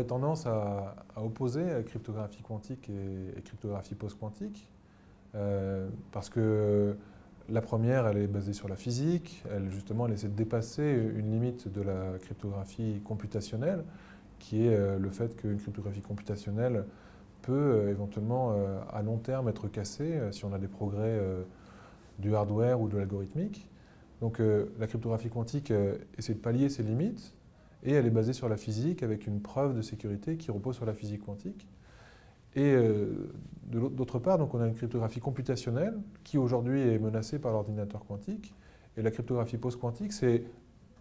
aurait tendance à opposer cryptographie quantique et cryptographie post-quantique, parce que la première, elle est basée sur la physique, justement, elle essaie de dépasser une limite de la cryptographie computationnelle, qui est le fait qu'une cryptographie computationnelle peut éventuellement à long terme être cassée si on a des progrès du hardware ou de l'algorithmique. Donc la cryptographie quantique essaie de pallier ces limites et elle est basée sur la physique avec une preuve de sécurité qui repose sur la physique quantique. Et d'autre part, donc on a une cryptographie computationnelle qui aujourd'hui est menacée par l'ordinateur quantique. Et la cryptographie post-quantique, c'est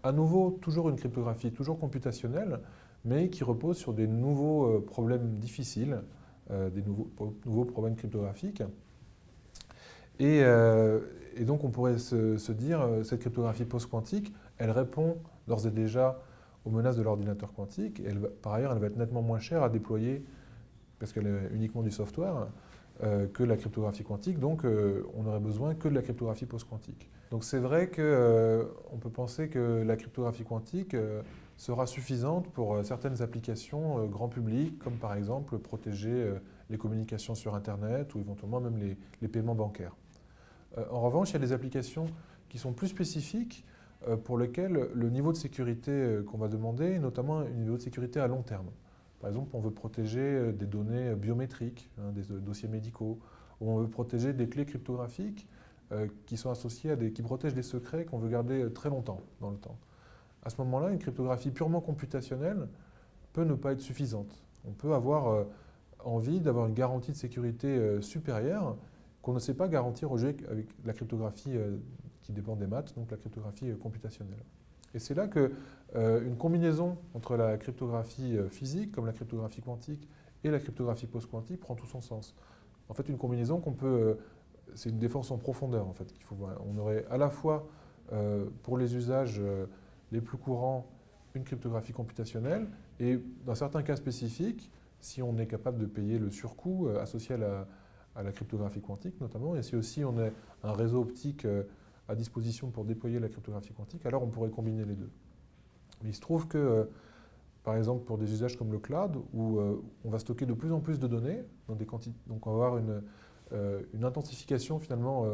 à nouveau toujours une cryptographie toujours computationnelle, mais qui repose sur des nouveaux problèmes difficiles, des nouveaux problèmes cryptographiques. Et donc on pourrait se dire, cette cryptographie post-quantique, elle répond d'ores et déjà aux menaces de l'ordinateur quantique. Et par ailleurs, elle va être nettement moins chère à déployer, parce qu'elle est uniquement du software, que la cryptographie quantique. Donc on n'aurait besoin que de la cryptographie post-quantique. Donc c'est vrai qu'on peut penser que la cryptographie quantique sera suffisante pour certaines applications grand public, comme par exemple protéger les communications sur Internet ou éventuellement même les paiements bancaires. En revanche, il y a des applications qui sont plus spécifiques pour lesquelles le niveau de sécurité qu'on va demander est notamment un niveau de sécurité à long terme. Par exemple, on veut protéger des données biométriques, des dossiers médicaux, ou on veut protéger des clés cryptographiques qui sont associées qui protègent des secrets qu'on veut garder très longtemps dans le temps. À ce moment-là, une cryptographie purement computationnelle peut ne pas être suffisante. On peut avoir envie d'avoir une garantie de sécurité supérieure qu'on ne sait pas garantir aujourd'hui avec la cryptographie qui dépend des maths, donc la cryptographie computationnelle. Et c'est là qu'une combinaison entre la cryptographie physique, comme la cryptographie quantique, et la cryptographie post-quantique prend tout son sens. En fait, une combinaison qu'on peut... c'est une défense en profondeur, en fait. On aurait à la fois, pour les usages les plus courants, une cryptographie computationnelle, et dans certains cas spécifiques, si on est capable de payer le surcoût associé à la cryptographie quantique notamment, et si aussi on a un réseau optique à disposition pour déployer la cryptographie quantique, alors on pourrait combiner les deux. Mais il se trouve que, par exemple, pour des usages comme le cloud, où on va stocker de plus en plus de données, dans des quantités, donc on va avoir une intensification finalement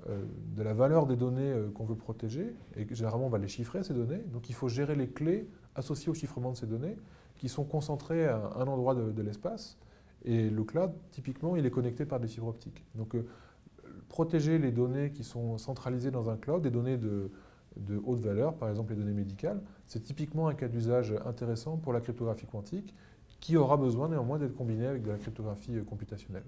de la valeur des données qu'on veut protéger, et généralement on va les chiffrer ces données, donc il faut gérer les clés associées au chiffrement de ces données, qui sont concentrées à un endroit de l'espace, et le cloud, typiquement, il est connecté par des fibres optiques. Donc protéger les données qui sont centralisées dans un cloud, des données de haute valeur, par exemple les données médicales, c'est typiquement un cas d'usage intéressant pour la cryptographie quantique qui aura besoin néanmoins d'être combiné avec de la cryptographie computationnelle.